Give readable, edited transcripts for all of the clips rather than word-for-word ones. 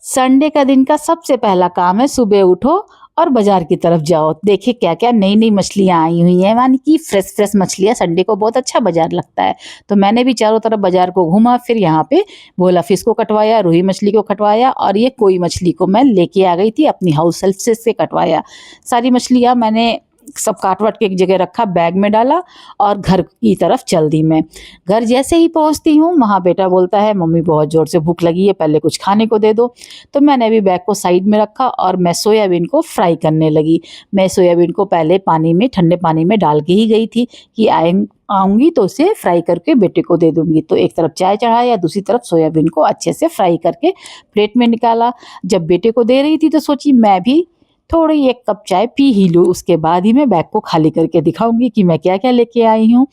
Sunday का दिन का सबसे पहला काम है सुबह उठो और बाजार की तरफ जाओ। देखिए क्या क्या नई नई मछलियाँ आई हुई हैं, यानी कि फ्रेश फ्रेश मछलियाँ। संडे को बहुत अच्छा बाजार लगता है। तो मैंने भी चारों तरफ बाजार को घूमा, फिर यहाँ पे भोला फिश को कटवाया, रूही मछली को कटवाया और ये कोई मछली को मैं लेके आ गई थी, अपनी हाउस हेल्प से कटवाया। सारी मछलियाँ मैंने सब काट वाट के एक जगह रखा, बैग में डाला और घर की तरफ चल दी मैं। घर जैसे ही पहुंचती हूँ वहाँ बेटा बोलता है मम्मी बहुत ज़ोर से भूख लगी है, पहले कुछ खाने को दे दो। तो मैंने भी बैग को साइड में रखा और मैं सोयाबीन को फ्राई करने लगी। मैं सोयाबीन को पहले पानी में, ठंडे पानी में डाल के ही गई थी कि आऊँगी तो उसे फ्राई करके बेटे को दे दूँगी। तो एक तरफ चाय चढ़ाया, दूसरी तरफ सोयाबीन को अच्छे से फ्राई करके प्लेट में निकाला। जब बेटे को दे रही थी तो सोची मैं भी थोड़ी एक कप चाय पी ही लूँ, उसके बाद ही मैं बैग को खाली करके दिखाऊंगी कि मैं क्या क्या लेके आई हूँ।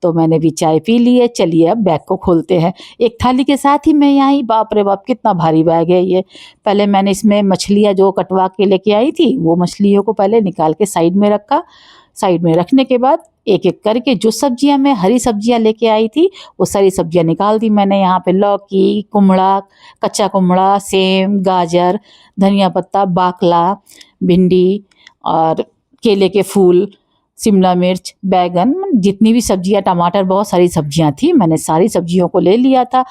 तो मैंने भी चाय पी ली है। चलिए अब बैग को खोलते हैं। एक थाली के साथ ही मैं यहाँ बाप रे बाप कितना भारी बैग है ये। पहले मैंने इसमें मछलियाँ जो कटवा के लेके आई थी वो मछलियों को पहले निकाल के साइड में रखा। साइड में रखने के बाद एक एक करके जो सब्जियां मैं हरी सब्जियां लेके आई थी वो सारी सब्जियां निकाल दी मैंने। यहाँ पे लौकी, कुमड़ा, कच्चा कुमड़ा, सेम, गाजर, धनिया पत्ता, बाकला, भिंडी और केले के फूल, शिमला मिर्च, बैगन, जितनी भी सब्जियां, टमाटर, बहुत सारी सब्जियां थी। मैंने सारी सब्जियों को ले लिया था।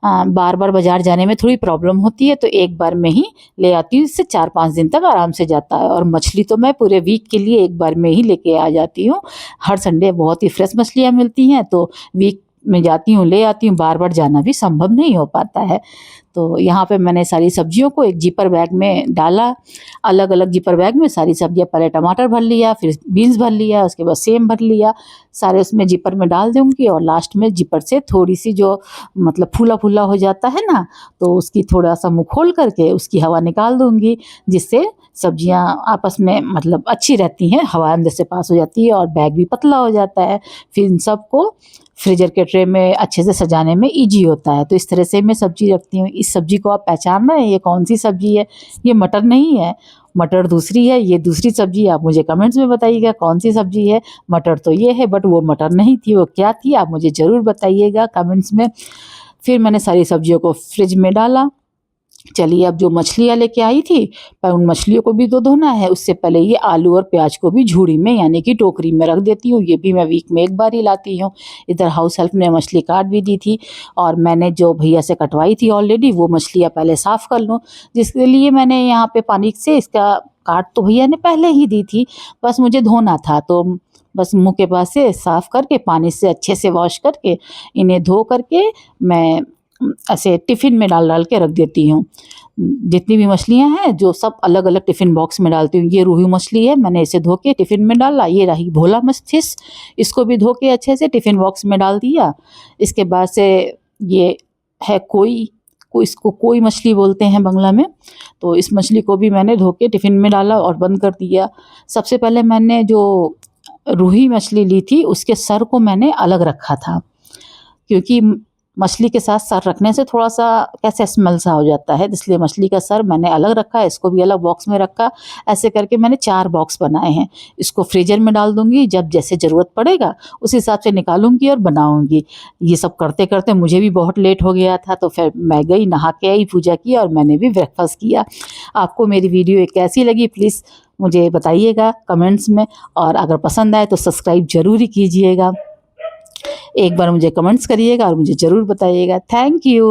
बार बार बाजार जाने में थोड़ी प्रॉब्लम होती है तो एक बार में ही ले आती हूँ। इससे 4-5 दिन तक आराम से जाता है। और मछली तो मैं पूरे वीक के लिए एक बार में ही लेके आ जाती हूँ। हर संडे बहुत ही फ्रेश मछलियाँ मिलती हैं तो वीक में जाती हूँ, ले आती हूँ। बार बार जाना भी संभव नहीं हो पाता है। तो यहाँ पे मैंने सारी सब्जियों को एक जिपर बैग में डाला। अलग अलग जिपर बैग में सारी सब्जियाँ, पहले टमाटर भर लिया, फिर बीन्स भर लिया, उसके बाद सेम भर लिया, सारे उसमें जिपर में डाल दूँगी। और लास्ट में जिपर से थोड़ी सी जो मतलब फूला फूला हो जाता है ना, तो उसकी थोड़ा सा मुँह खोल करके उसकी हवा निकाल दूँगी, जिससे सब्जियां आपस में मतलब अच्छी रहती हैं, हवा अंदर से पास हो जाती है और बैग भी पतला हो जाता है। फिर इन सबको फ्रीजर के ट्रे में अच्छे से सजाने में इजी होता है। तो इस तरह से मैं सब्जी रखती हूँ। इस सब्जी को आप पहचान रहे हैं ये कौन सी सब्जी है? ये मटर नहीं है, मटर दूसरी है, ये दूसरी सब्जी। आप मुझे कमेंट्स में बताइएगा कौन सी सब्जी है। मटर तो ये है बट वो मटर नहीं थी, वो क्या थी आप मुझे ज़रूर बताइएगा कमेंट्स में। फिर मैंने सारी सब्जियों को फ्रिज में डाला। चलिए अब जो मछलियाँ लेके आई थी पर उन मछलियों को भी तो धोना है। उससे पहले ये आलू और प्याज को भी झूड़ी में यानी कि टोकरी में रख देती हूँ। ये भी मैं वीक में एक बार ही लाती हूँ। इधर हाउस हेल्प ने मछली काट भी दी थी और मैंने जो भैया से कटवाई थी ऑलरेडी वो मछलियाँ पहले साफ़ कर लूँ, जिसके लिए मैंने यहाँ पे पानी से इसका काट तो भैया ने पहले ही दी थी, बस मुझे धोना था। तो बस मुँह के पास से साफ़ करके पानी से अच्छे से वॉश करके इन्हें धो करके मैं ऐसे टिफ़िन में डाल डाल के रख देती हूँ। जितनी भी मछलियाँ हैं जो सब अलग अलग टिफ़िन बॉक्स में डालती हूँ। ये रोहू मछली है, मैंने इसे धो के टिफ़िन में डाला। ये रही भोला फिश, इसको भी धो के अच्छे से टिफ़िन बॉक्स में डाल दिया। इसके बाद से ये है इसको कोई मछली बोलते हैं बंगला में। तो इस मछली को भी मैंने धो के टिफ़िन में डाला और बंद कर दिया। सबसे पहले मैंने जो रूही मछली ली थी उसके सर को मैंने अलग रखा था, क्योंकि मछली के साथ सर रखने से थोड़ा सा कैसे स्मेल सा हो जाता है, इसलिए मछली का सर मैंने अलग रखा, इसको भी अलग बॉक्स में रखा। ऐसे करके मैंने 4 बॉक्स बनाए हैं। इसको फ्रीजर में डाल दूँगी, जब जैसे ज़रूरत पड़ेगा उस हिसाब से निकालूंगी और बनाऊंगी। ये सब करते करते मुझे भी बहुत लेट हो गया था, तो फिर मैं गई, नहा के आई, पूजा की और मैंने भी ब्रेकफास्ट किया। आपको मेरी वीडियो कैसी लगी प्लीज़ मुझे बताइएगा कमेंट्स में, और अगर पसंद आए तो सब्सक्राइब ज़रूर ही कीजिएगा। एक बार मुझे कमेंट्स करिएगा और मुझे ज़रूर बताइएगा। Thank you.